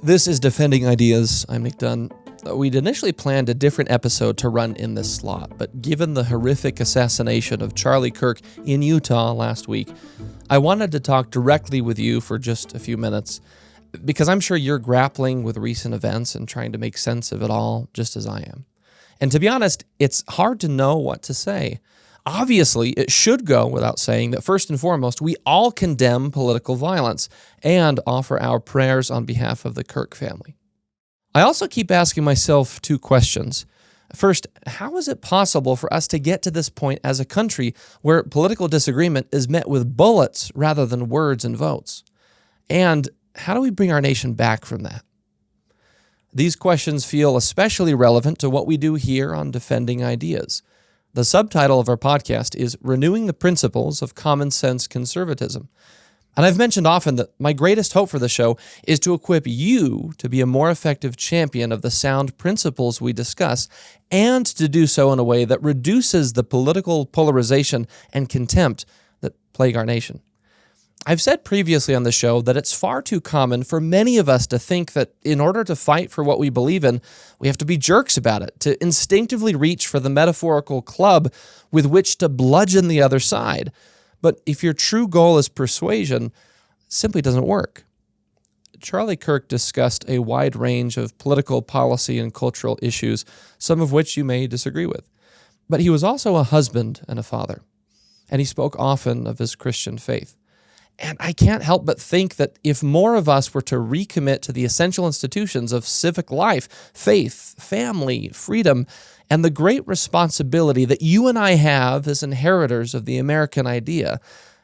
This is Defending Ideas. I'm Nic Dunn. We'd initially planned a different episode to run in this slot, but given the horrific assassination of Charlie Kirk in Utah last week, I wanted to talk directly with you for just a few minutes, because I'm sure you're grappling with recent events and trying to make sense of it all, just as I am. And to be honest, it's hard to know what to say. Obviously, it should go without saying that first and foremost, we all condemn political violence and offer our prayers on behalf of the Kirk family. I also keep asking myself two questions. First, how is it possible for us to get to this point as a country where political disagreement is met with bullets rather than words and votes? And how do we bring our nation back from that? These questions feel especially relevant to what we do here on Defending Ideas. The subtitle of our podcast is Renewing the Principles of Common Sense Conservatism. And I've mentioned often that my greatest hope for the show is to equip you to be a more effective champion of the sound principles we discuss, and to do so in a way that reduces the political polarization and contempt that plague our nation. I've said previously on the show that it's far too common for many of us to think that in order to fight for what we believe in, we have to be jerks about it, to instinctively reach for the metaphorical club with which to bludgeon the other side. But if your true goal is persuasion, it simply doesn't work. Charlie Kirk discussed a wide range of political, policy, and cultural issues, some of which you may disagree with. But he was also a husband and a father, and he spoke often of his Christian faith. And I can't help but think that if more of us were to recommit to the essential institutions of civic life, faith, family, freedom, and the great responsibility that you and I have as inheritors of the American idea,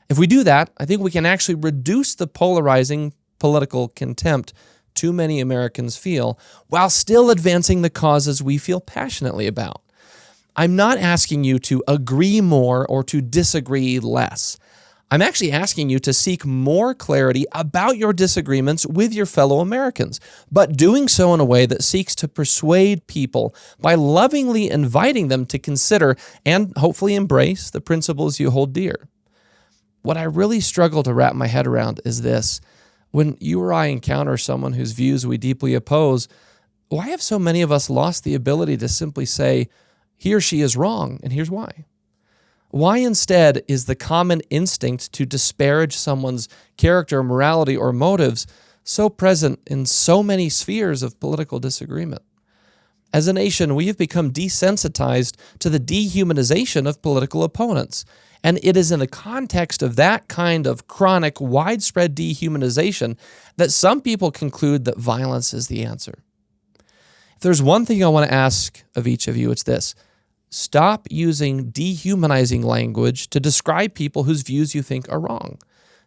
if we do that, I think we can actually reduce the polarizing political contempt too many Americans feel, while still advancing the causes we feel passionately about. I'm not asking you to agree more or to disagree less. I'm actually asking you to seek more clarity about your disagreements with your fellow Americans, but doing so in a way that seeks to persuade people by lovingly inviting them to consider and hopefully embrace the principles you hold dear. What I really struggle to wrap my head around is this. When you or I encounter someone whose views we deeply oppose, why have so many of us lost the ability to simply say, he or she is wrong, and here's why? Why instead is the common instinct to disparage someone's character, morality, or motives so present in so many spheres of political disagreement? As a nation, we have become desensitized to the dehumanization of political opponents, and it is in the context of that kind of chronic, widespread dehumanization that some people conclude that violence is the answer. If there's one thing I want to ask of each of you, it's this. Stop using dehumanizing language to describe people whose views you think are wrong.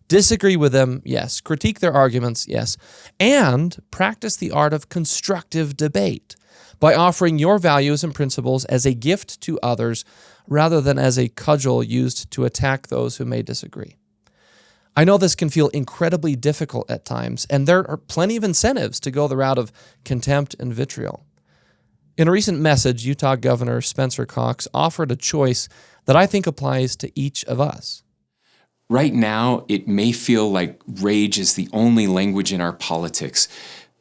Disagree with them, yes. Critique their arguments, yes. And practice the art of constructive debate by offering your values and principles as a gift to others rather than as a cudgel used to attack those who may disagree. I know this can feel incredibly difficult at times, and there are plenty of incentives to go the route of contempt and vitriol. In a recent message, Utah Governor Spencer Cox offered a choice that I think applies to each of us. Right now, it may feel like rage is the only language in our politics,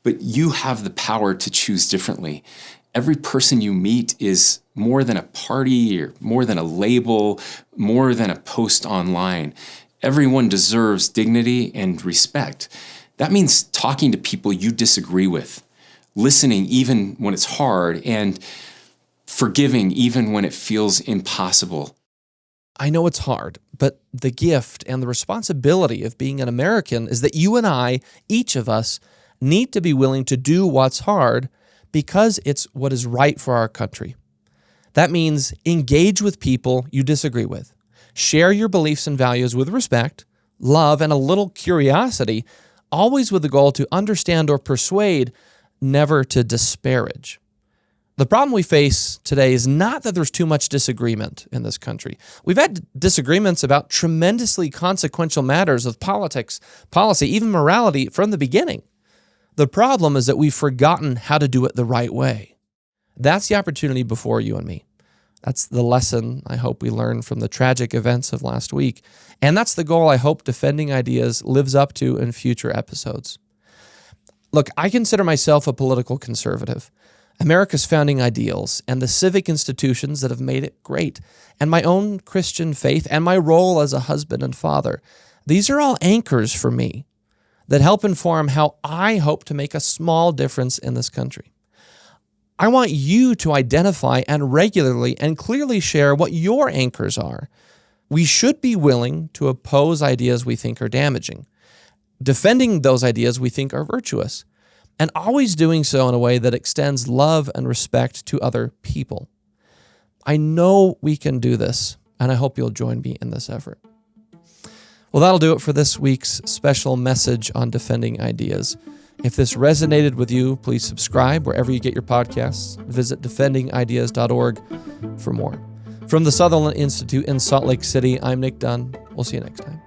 but you have the power to choose differently. Every person you meet is more than a party or more than a label, more than a post online. Everyone deserves dignity and respect. That means talking to people you disagree with, listening even when it's hard, and forgiving even when it feels impossible. I know it's hard, but the gift and the responsibility of being an American is that you and I, each of us, need to be willing to do what's hard because it's what is right for our country. That means engage with people you disagree with. Share your beliefs and values with respect, love, and a little curiosity, always with the goal to understand or persuade, never to disparage. The problem we face today is not that there's too much disagreement in this country. We've had disagreements about tremendously consequential matters of politics, policy, even morality from the beginning. The problem is that we've forgotten how to do it the right way. That's the opportunity before you and me. That's the lesson I hope we learn from the tragic events of last week. And that's the goal I hope Defending Ideas lives up to in future episodes. Look, I consider myself a political conservative. America's founding ideals and the civic institutions that have made it great, and my own Christian faith and my role as a husband and father, these are all anchors for me that help inform how I hope to make a small difference in this country. I want you to identify and regularly and clearly share what your anchors are. We should be willing to oppose ideas we think are damaging, defending those ideas we think are virtuous, and always doing so in a way that extends love and respect to other people. I know we can do this, and I hope you'll join me in this effort. Well, that'll do it for this week's special message on defending ideas. If this resonated with you, please subscribe wherever you get your podcasts. Visit defendingideas.org for more. From the Sutherland Institute in Salt Lake City, I'm Nic Dunn. We'll see you next time.